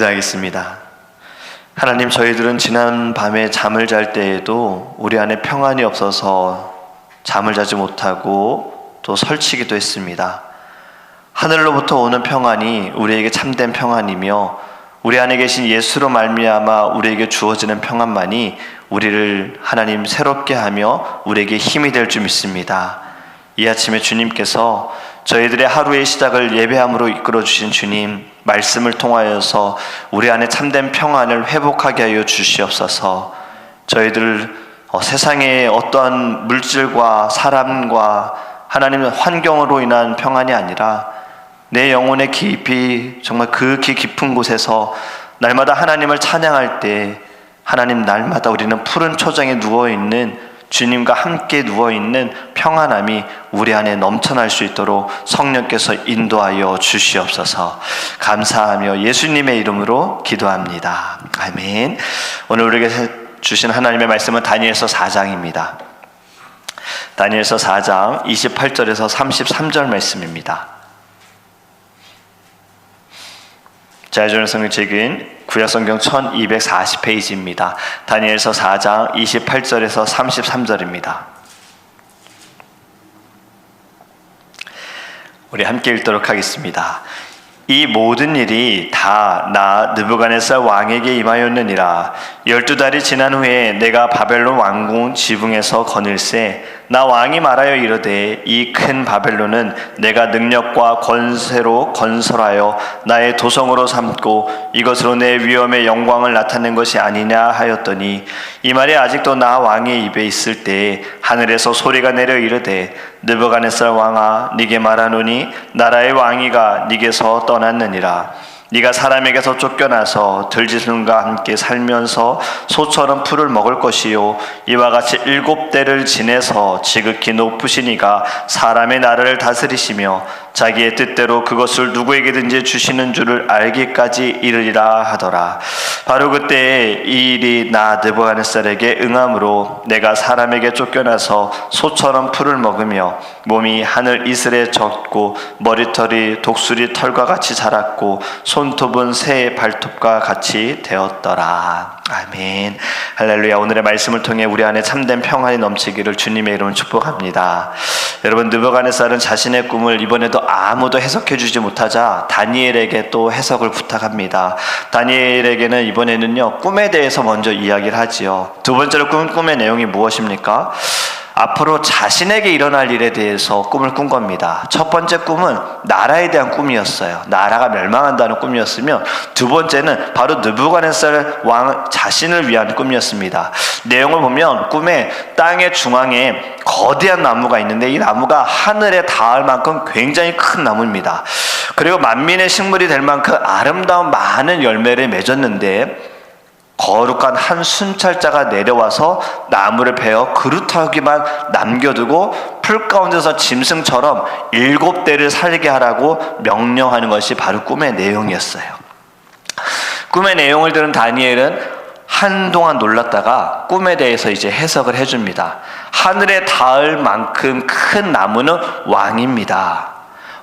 기도하겠습니다. 하나님, 저희들은 지난 밤에 잠을 잘 때에도 우리 안에 평안이 없어서 잠을 자지 못하고 또 설치기도 했습니다. 하늘로부터 오는 평안이 우리에게 참된 평안이며 우리 안에 계신 예수로 말미암아 우리에게 주어지는 평안만이 우리를 하나님 새롭게 하며 우리에게 힘이 될 줄 믿습니다. 이 아침에 주님께서 저희들의 하루의 시작을 예배함으로 이끌어 주신 주님, 말씀을 통하여서 우리 안에 참된 평안을 회복하게 하여 주시옵소서. 저희들 세상의 어떠한 물질과 사람과 하나님의 환경으로 인한 평안이 아니라 내 영혼의 깊이 정말 극히 깊은 곳에서 날마다 하나님을 찬양할 때 하나님, 날마다 우리는 푸른 초장에 누워있는 주님과 함께 누워있는 평안함이 우리 안에 넘쳐날 수 있도록 성령께서 인도하여 주시옵소서. 감사하며 예수님의 이름으로 기도합니다. 아멘. 오늘 우리에게 주신 하나님의 말씀은 다니엘서 4장입니다. 다니엘서 4장 28절에서 33절 말씀입니다. 자유전의 성경책은 구약성경 1240페이지입니다. 다니엘서 4장 28절에서 33절입니다. 우리 함께 읽도록 하겠습니다. 이 모든 일이 다 나 느부갓네살 왕에게 임하였느니라. 12달이 지난 후에 내가 바벨론 왕궁 지붕에서 거닐세 나 왕이 말하여 이르되 이 큰 바벨론은 내가 능력과 권세로 건설하여 나의 도성으로 삼고 이것으로 내 위엄의 영광을 나타낸 것이 아니냐 하였더니, 이 말이 아직도 나 왕의 입에 있을 때에 하늘에서 소리가 내려 이르되 느부갓네살 왕아, 네게 말하노니 나라의 왕위가 네게서 떠났느니라. 네가 사람에게서 쫓겨나서 들짐승과 함께 살면서 소처럼 풀을 먹을 것이요, 이와 같이 7대를 지내서 지극히 높으신 이가 사람의 나라를 다스리시며 자기의 뜻대로 그것을 누구에게든지 주시는 줄을 알기까지 이르리라 하더라. 바로 그때에 이 일이 나 느부갓네살에게 응함으로 내가 사람에게 쫓겨나서 소처럼 풀을 먹으며 몸이 하늘 이슬에 젖고 머리털이 독수리 털과 같이 자랐고 손톱은 새의 발톱과 같이 되었더라. 아멘. 할렐루야. 오늘의 말씀을 통해 우리 안에 참된 평안이 넘치기를 주님의 이름으로 축복합니다. 여러분, 느부갓네살은 자신의 꿈을 이번에도 아무도 해석해 주지 못하자 다니엘에게 또 해석을 부탁합니다. 다니엘에게는 이번에는요, 꿈에 대해서 먼저 이야기를 하지요. 두 번째로 꿈의 내용이 무엇입니까? 앞으로 자신에게 일어날 일에 대해서 꿈을 꾼 겁니다. 첫 번째 꿈은 나라에 대한 꿈이었어요. 나라가 멸망한다는 꿈이었으면, 두 번째는 바로 느부갓네살 왕 자신을 위한 꿈이었습니다. 내용을 보면 꿈에 땅의 중앙에 거대한 나무가 있는데 이 나무가 하늘에 닿을 만큼 굉장히 큰 나무입니다. 그리고 만민의 식물이 될 만큼 아름다운 많은 열매를 맺었는데 거룩한 한 순찰자가 내려와서 나무를 베어 그루터기만 남겨두고 풀 가운데서 짐승처럼 7대를 살게 하라고 명령하는 것이 바로 꿈의 내용이었어요. 꿈의 내용을 들은 다니엘은 한동안 놀랐다가 꿈에 대해서 이제 해석을 해줍니다. 하늘에 닿을 만큼 큰 나무는 왕입니다.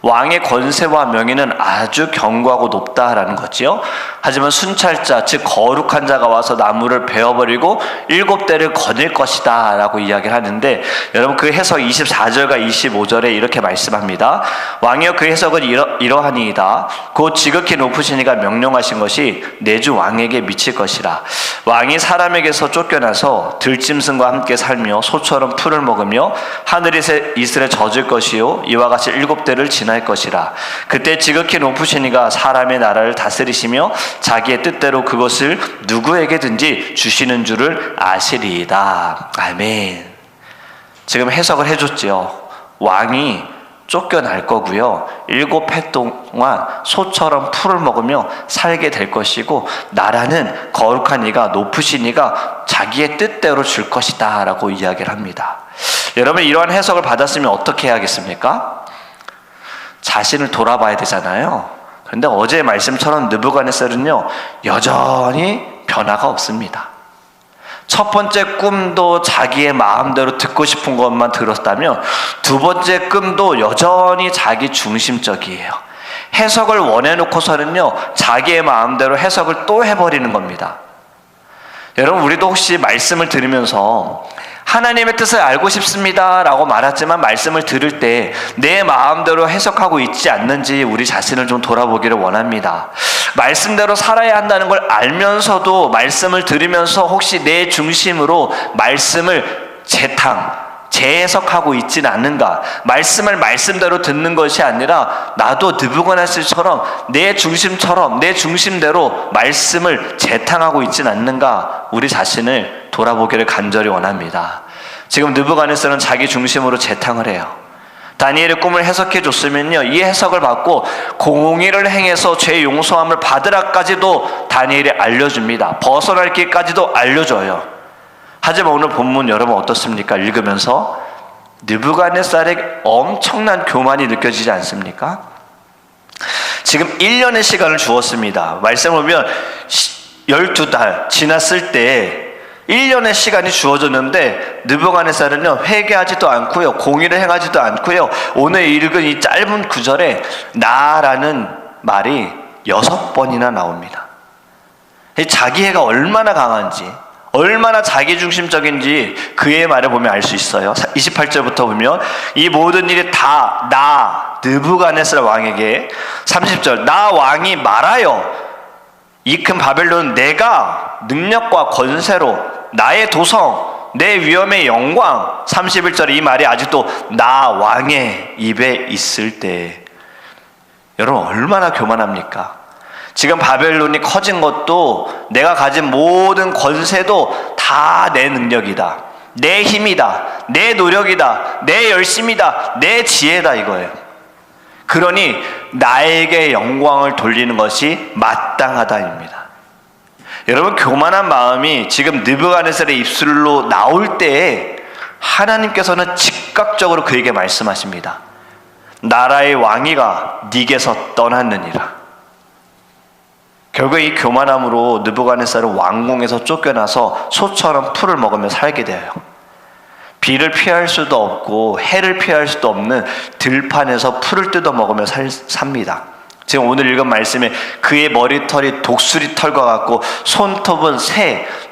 왕의 권세와 명예는 아주 견고하고 높다라는 거지요. 하지만 순찰자, 즉 거룩한 자가 와서 나무를 베어버리고 7대를 거닐 것이다 라고 이야기를 하는데, 여러분 그 해석 24절과 25절에 이렇게 말씀합니다. 왕이여, 그 해석은 이러하니이다. 곧 지극히 높으신 이가 명령하신 것이 내 주 왕에게 미칠 것이라. 왕이 사람에게서 쫓겨나서 들짐승과 함께 살며 소처럼 풀을 먹으며 하늘이 이슬에 젖을 것이요, 이와 같이 7대를 지날 것이라. 그때 지극히 높으신 이가 사람의 나라를 다스리시며 자기의 뜻대로 그것을 누구에게든지 주시는 줄을 아시리이다. 아멘. 지금 해석을 해줬죠. 왕이 쫓겨날 거고요, 7해 동안 소처럼 풀을 먹으며 살게 될 것이고, 나라는 거룩한 이가, 높으신 이가 자기의 뜻대로 줄 것이다 라고 이야기를 합니다. 여러분, 이러한 해석을 받았으면 어떻게 해야겠습니까? 자신을 돌아봐야 되잖아요. 그런데 어제의 말씀처럼 느부갓네살은요, 여전히 변화가 없습니다. 첫 번째 꿈도 자기의 마음대로 듣고 싶은 것만 들었다면, 두 번째 꿈도 여전히 자기 중심적이에요. 해석을 원해놓고서는요, 자기의 마음대로 해석을 또 해버리는 겁니다. 여러분, 우리도 혹시 말씀을 들으면서 하나님의 뜻을 알고 싶습니다 라고 말하지만 말씀을 들을 때 내 마음대로 해석하고 있지 않는지 우리 자신을 좀 돌아보기를 원합니다. 말씀대로 살아야 한다는 걸 알면서도 말씀을 들으면서 혹시 내 중심으로 말씀을 재해석하고 있진 않는가? 말씀을 말씀대로 듣는 것이 아니라 나도 느부갓네살처럼 내 중심대로 말씀을 재탕하고 있진 않는가? 우리 자신을 돌아보기를 간절히 원합니다. 지금 느부갓네살은 자기 중심으로 재탕을 해요. 다니엘의 꿈을 해석해 줬으면요, 이 해석을 받고 공의를 행해서 죄 용서함을 받으라까지도 다니엘이 알려줍니다. 벗어날 길까지도 알려줘요. 하지만 오늘 본문 여러분 어떻습니까? 읽으면서 느부갓네살의 엄청난 교만이 느껴지지 않습니까? 지금 1년의 시간을 주었습니다. 말씀을 보면 12달 지났을 때 1년의 시간이 주어졌는데 느부갓네살은요, 회개하지도 않고요, 공의를 행하지도 않고요, 오늘 읽은 이 짧은 구절에 나라는 말이 6번이나 나옵니다. 자기애가 얼마나 강한지, 얼마나 자기중심적인지 그의 말을 보면 알 수 있어요. 28절부터 보면 이 모든 일이 다 나 느부갓네살 왕에게, 30절 나 왕이 말하여 이 큰 바벨론 내가 능력과 권세로 나의 도성 내 위엄의 영광, 31절에 이 말이 아직도 나 왕의 입에 있을 때, 여러분 얼마나 교만합니까? 지금 바벨론이 커진 것도 내가 가진 모든 권세도 다 내 능력이다, 내 힘이다, 내 노력이다, 내 열심이다, 내 지혜다 이거예요. 그러니 나에게 영광을 돌리는 것이 마땅하다입니다. 여러분, 교만한 마음이 지금 느부갓네살의 입술로 나올 때에 하나님께서는 즉각적으로 그에게 말씀하십니다. 나라의 왕위가 네게서 떠났느니라. 결국 이 교만함으로 느부갓네살은 왕궁에서 쫓겨나서 소처럼 풀을 먹으며 살게 돼요. 비를 피할 수도 없고 해를 피할 수도 없는 들판에서 풀을 뜯어 먹으며 삽니다. 지금 오늘 읽은 말씀에 그의 머리털이 독수리 털과 같고 손톱은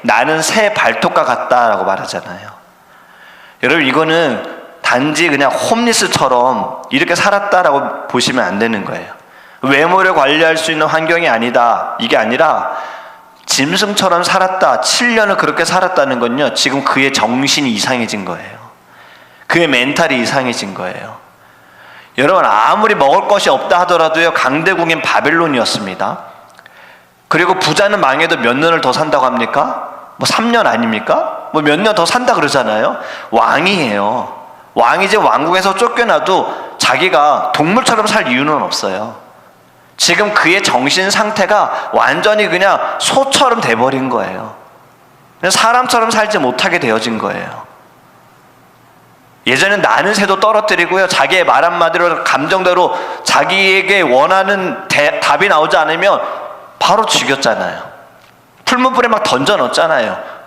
나는 새 발톱과 같다라고 말하잖아요. 여러분, 이거는 단지 그냥 홈리스처럼 이렇게 살았다라고 보시면 안 되는 거예요. 외모를 관리할 수 있는 환경이 아니다, 이게 아니라 짐승처럼 살았다, 7년을 그렇게 살았다는 건요, 지금 그의 정신이 이상해진 거예요. 그의 멘탈이 이상해진 거예요. 여러분, 아무리 먹을 것이 없다 하더라도요, 강대국인 바벨론이었습니다. 그리고 부자는 망해도 몇 년을 더 산다고 합니까? 3년 아닙니까? 몇 년 더 산다 그러잖아요. 왕이에요. 왕이 지금 왕궁에서 쫓겨나도 자기가 동물처럼 살 이유는 없어요. 지금 그의 정신 상태가 완전히 그냥 소처럼 돼버린 거예요. 사람처럼 살지 못하게 되어진 거예요. 예전엔 나는 새도 떨어뜨리고요, 자기의 말 한마디로 감정대로 자기에게 원하는 답이 나오지 않으면 바로 죽였잖아요. 풀무불에 막 던져 넣었잖아요.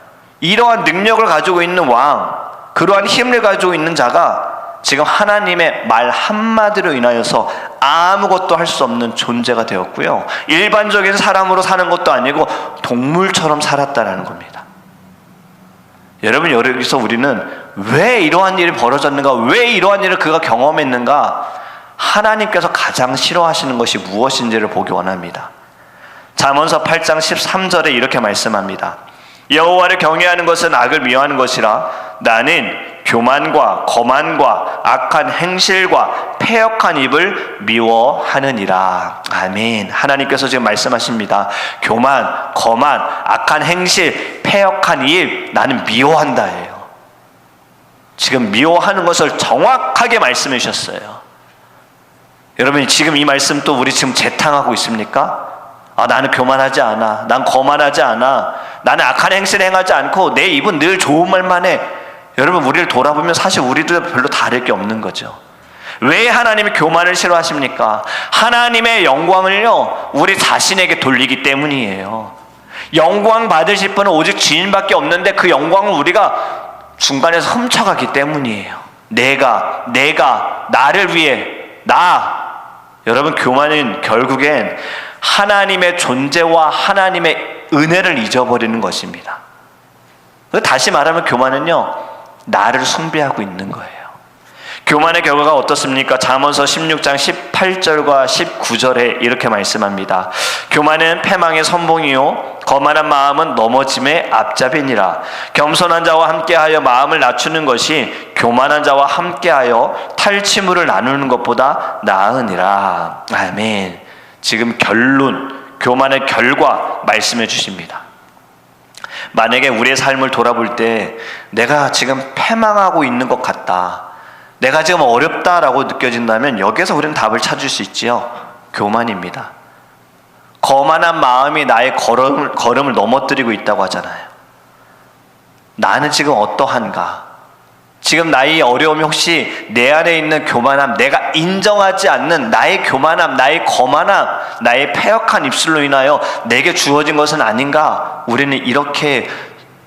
이러한 능력을 가지고 있는 왕, 그러한 힘을 가지고 있는 자가 지금 하나님의 말 한마디로 인하여서 아무것도 할 수 없는 존재가 되었고요, 일반적인 사람으로 사는 것도 아니고 동물처럼 살았다는 겁니다. 여러분, 여기서 우리는 왜 이러한 일이 벌어졌는가, 왜 이러한 일을 그가 경험했는가, 하나님께서 가장 싫어하시는 것이 무엇인지를 보기 원합니다. 잠언서 8장 13절에 이렇게 말씀합니다. 여호와를 경외하는 것은 악을 미워하는 것이라 나는 교만과 거만과 악한 행실과 패역한 입을 미워하느니라. 아멘. 하나님께서 지금 말씀하십니다. 교만, 거만, 악한 행실, 패역한 입, 나는 미워한다예요. 지금 미워하는 것을 정확하게 말씀해 주셨어요. 여러분, 지금 이 말씀 또 우리 지금 재탕하고 있습니까? 나는 교만하지 않아, 난 거만하지 않아, 나는 악한 행실을 행하지 않고 내 입은 늘 좋은 말만 해. 여러분, 우리를 돌아보면 사실 우리도 별로 다를 게 없는 거죠. 왜 하나님이 교만을 싫어하십니까? 하나님의 영광을요, 우리 자신에게 돌리기 때문이에요. 영광 받으실 분은 오직 주인밖에 없는데 그 영광을 우리가 중간에서 훔쳐가기 때문이에요. 내가 나를 위해, 여러분, 교만은 결국엔 하나님의 존재와 하나님의 은혜를 잊어버리는 것입니다. 다시 말하면 교만은요, 나를 숭배하고 있는 거예요. 교만의 결과가 어떻습니까? 잠언서 16장 18절과 19절에 이렇게 말씀합니다. 교만은 패망의 선봉이요 거만한 마음은 넘어짐의 앞잡이니라. 겸손한 자와 함께하여 마음을 낮추는 것이 교만한 자와 함께하여 탈취물을 나누는 것보다 나으니라. 아멘. 지금 결론, 교만의 결과 말씀해 주십니다. 만약에 우리의 삶을 돌아볼 때 내가 지금 패망하고 있는 것 같다, 내가 지금 어렵다라고 느껴진다면 여기에서 우리는 답을 찾을 수 있지요. 교만입니다. 거만한 마음이 나의 걸음을 넘어뜨리고 있다고 하잖아요. 나는 지금 어떠한가? 지금 나의 어려움이 혹시 내 안에 있는 교만함, 내가 인정하지 않는 나의 교만함, 나의 거만함, 나의 패역한 입술로 인하여 내게 주어진 것은 아닌가? 우리는 이렇게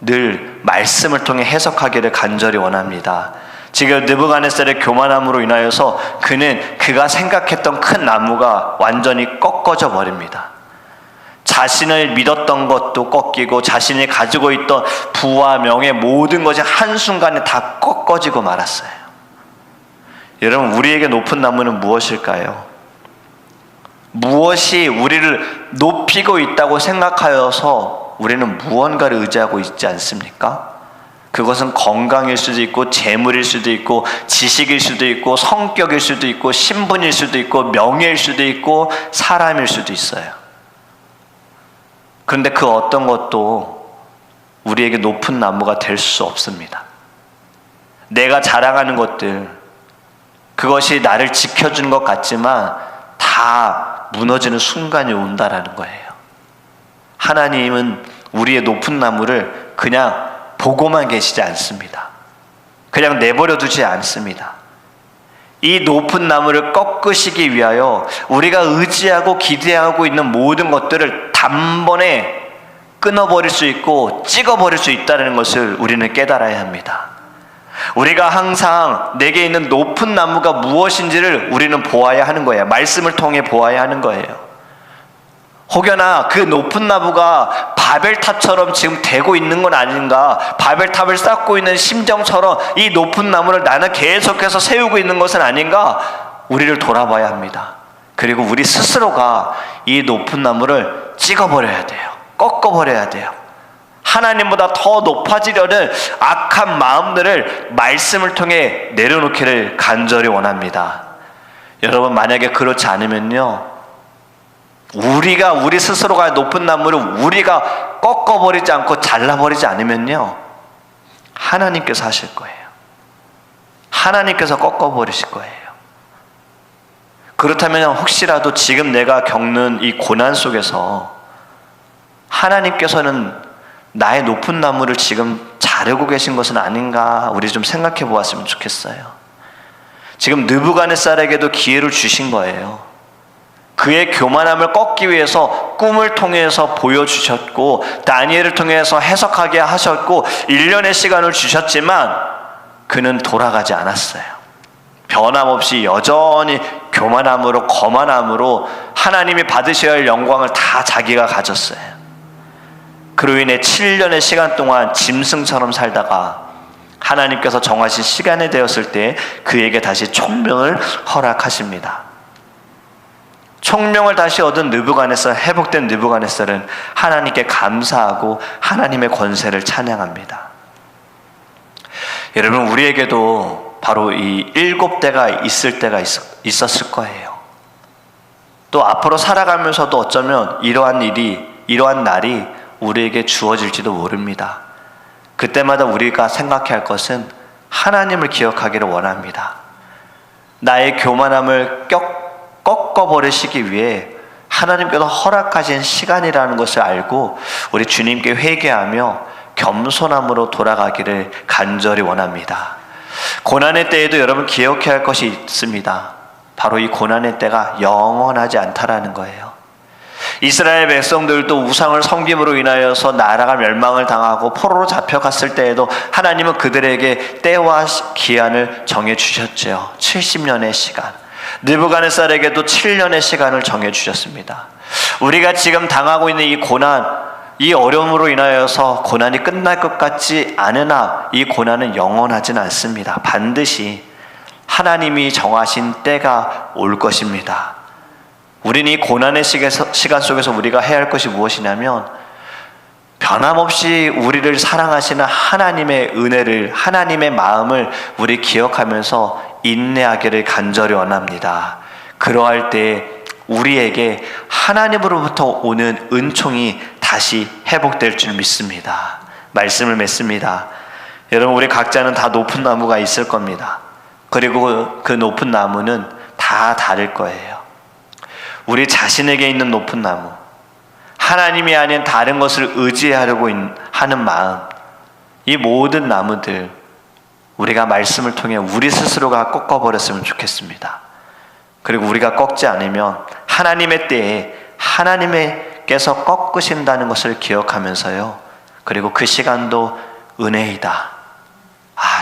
늘 말씀을 통해 해석하기를 간절히 원합니다. 지금 느부갓네살의 교만함으로 인하여서 그가 생각했던 큰 나무가 완전히 꺾어져 버립니다. 자신을 믿었던 것도 꺾이고 자신이 가지고 있던 부와 명예 모든 것이 한순간에 다 꺾어지고 말았어요. 여러분, 우리에게 높은 나무는 무엇일까요? 무엇이 우리를 높이고 있다고 생각하여서 우리는 무언가를 의지하고 있지 않습니까? 그것은 건강일 수도 있고 재물일 수도 있고 지식일 수도 있고 성격일 수도 있고 신분일 수도 있고 명예일 수도 있고 사람일 수도 있어요. 그런데 그 어떤 것도 우리에게 높은 나무가 될 수 없습니다. 내가 자랑하는 것들, 그것이 나를 지켜주는 것 같지만 다 무너지는 순간이 온다라는 거예요. 하나님은 우리의 높은 나무를 그냥 보고만 계시지 않습니다. 그냥 내버려 두지 않습니다. 이 높은 나무를 꺾으시기 위하여 우리가 의지하고 기대하고 있는 모든 것들을 단번에 끊어버릴 수 있고 찍어버릴 수 있다는 것을 우리는 깨달아야 합니다. 우리가 항상 내게 있는 높은 나무가 무엇인지를 우리는 보아야 하는 거예요. 말씀을 통해 보아야 하는 거예요. 혹여나 그 높은 나무가 바벨탑처럼 지금 되고 있는 건 아닌가, 바벨탑을 쌓고 있는 심정처럼 이 높은 나무를 나는 계속해서 세우고 있는 것은 아닌가, 우리를 돌아봐야 합니다. 그리고 우리 스스로가 이 높은 나무를 찍어버려야 돼요. 꺾어버려야 돼요. 하나님보다 더 높아지려는 악한 마음들을 말씀을 통해 내려놓기를 간절히 원합니다. 여러분, 만약에 그렇지 않으면요, 우리 스스로가 높은 나무를 우리가 꺾어버리지 않고 잘라버리지 않으면요, 하나님께서 하실 거예요. 하나님께서 꺾어버리실 거예요. 그렇다면 혹시라도 지금 내가 겪는 이 고난 속에서 하나님께서는 나의 높은 나무를 지금 자르고 계신 것은 아닌가, 우리 좀 생각해 보았으면 좋겠어요. 지금 느부갓네살에게도 기회를 주신 거예요. 그의 교만함을 꺾기 위해서 꿈을 통해서 보여주셨고 다니엘을 통해서 해석하게 하셨고 1년의 시간을 주셨지만 그는 돌아가지 않았어요. 변함없이 여전히 교만함으로 거만함으로 하나님이 받으셔야 할 영광을 다 자기가 가졌어요. 그로 인해 7년의 시간 동안 짐승처럼 살다가 하나님께서 정하신 시간이 되었을 때 그에게 다시 총명을 허락하십니다. 총명을 다시 얻은 느부갓네살, 회복된 느부갓네살은 하나님께 감사하고 하나님의 권세를 찬양합니다. 여러분, 우리에게도 바로 이 7대가 있을 때가 있었을 거예요. 또 앞으로 살아가면서도 어쩌면 이러한 날이 우리에게 주어질지도 모릅니다. 그때마다 우리가 생각해야 할 것은 하나님을 기억하기를 원합니다. 나의 교만함을 꺾어버리시기 위해 하나님께서 허락하신 시간이라는 것을 알고 우리 주님께 회개하며 겸손함으로 돌아가기를 간절히 원합니다. 고난의 때에도 여러분 기억해야 할 것이 있습니다. 바로 이 고난의 때가 영원하지 않다라는 거예요. 이스라엘 백성들도 우상을 섬김으로 인하여서 나라가 멸망을 당하고 포로로 잡혀갔을 때에도 하나님은 그들에게 때와 기한을 정해주셨죠. 70년의 시간. 느부갓네살에게도 7년의 시간을 정해주셨습니다. 우리가 지금 당하고 있는 이 고난, 이 어려움으로 인하여서 고난이 끝날 것 같지 않으나 이 고난은 영원하진 않습니다. 반드시 하나님이 정하신 때가 올 것입니다. 우리는 이 고난의 시간 속에서 우리가 해야 할 것이 무엇이냐면 변함없이 우리를 사랑하시는 하나님의 은혜를, 하나님의 마음을 우리 기억하면서 인내하기를 간절히 원합니다. 그러할 때 우리에게 하나님으로부터 오는 은총이 다시 회복될 줄 믿습니다. 말씀을 맺습니다. 여러분, 우리 각자는 다 높은 나무가 있을 겁니다. 그리고 그 높은 나무는 다 다를 거예요. 우리 자신에게 있는 높은 나무, 하나님이 아닌 다른 것을 의지하려고 하는 마음, 이 모든 나무들 우리가 말씀을 통해 우리 스스로가 꺾어버렸으면 좋겠습니다. 그리고 우리가 꺾지 않으면 하나님의 때에 하나님께서 꺾으신다는 것을 기억하면서요, 그리고 그 시간도 은혜이다,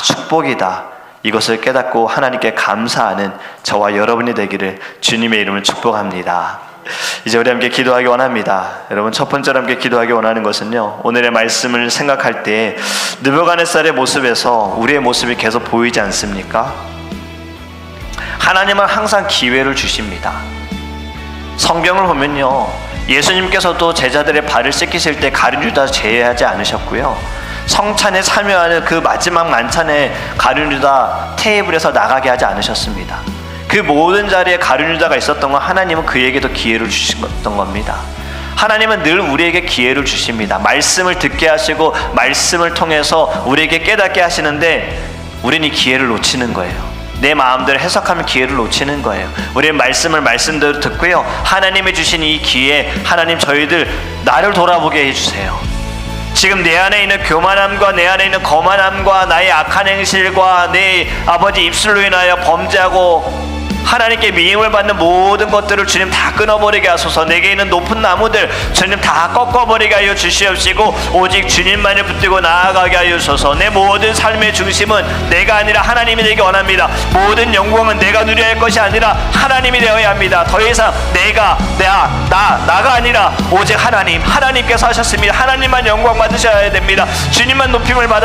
축복이다, 이것을 깨닫고 하나님께 감사하는 저와 여러분이 되기를 주님의 이름을 축복합니다. 이제 우리 함께 기도하기 원합니다. 여러분, 첫 번째로 함께 기도하기 원하는 것은요, 오늘의 말씀을 생각할 때 느부갓네살의 모습에서 우리의 모습이 계속 보이지 않습니까? 하나님은 항상 기회를 주십니다. 성경을 보면요, 예수님께서도 제자들의 발을 씻기실 때 가룟 유다 제외하지 않으셨고요, 성찬에 참여하는 그 마지막 만찬에 가룟 유다 테이블에서 나가게 하지 않으셨습니다. 그 모든 자리에 가룟 유다가 있었던 건 하나님은 그에게도 기회를 주셨던 겁니다. 하나님은 늘 우리에게 기회를 주십니다. 말씀을 듣게 하시고 말씀을 통해서 우리에게 깨닫게 하시는데 우리는 이 기회를 놓치는 거예요. 내 마음대로 해석하면 기회를 놓치는 거예요. 우리는 말씀을 말씀대로 듣고요, 하나님이 주신 이 기회, 하나님 저희들 나를 돌아보게 해주세요. 지금 내 안에 있는 교만함과 내 안에 있는 거만함과 나의 악한 행실과 내 아버지 입술로 인하여 범죄하고 하나님께 미움을 받는 모든 것들을 주님 다 끊어버리게 하소서. 내게 있는 높은 나무들 주님 다 꺾어버리게 하여 주시옵시고 오직 주님만을 붙들고 나아가게 하여 주소서. 내 모든 삶의 중심은 내가 아니라 하나님이 되기 원합니다. 모든 영광은 내가 누려야 할 것이 아니라 하나님이 되어야 합니다. 더 이상 나가 아니라 오직 하나님께서 하셨습니다. 하나님만 영광 받으셔야 됩니다. 주님만 높임을 받아